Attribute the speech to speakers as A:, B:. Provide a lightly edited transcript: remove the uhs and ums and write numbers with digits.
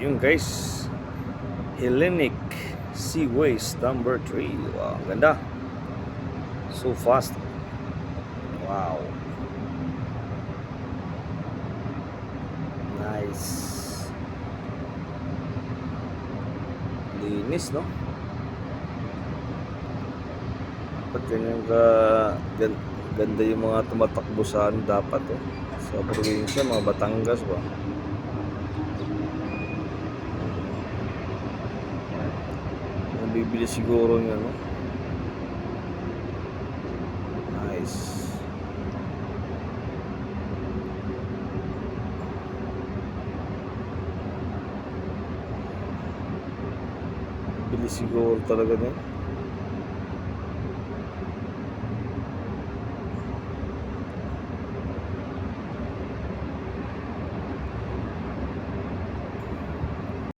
A: Yung guys, Hellenic Seaways number 3. Wow, ang ganda. So fast. Wow. Nice. Linis, no? Dapat ganyan ganda yung mga tumatakbo sa dapat sa probinsya, mga Batangas ba? Bibili siguro niya, no? Nice. Bibili siguro talaga niya.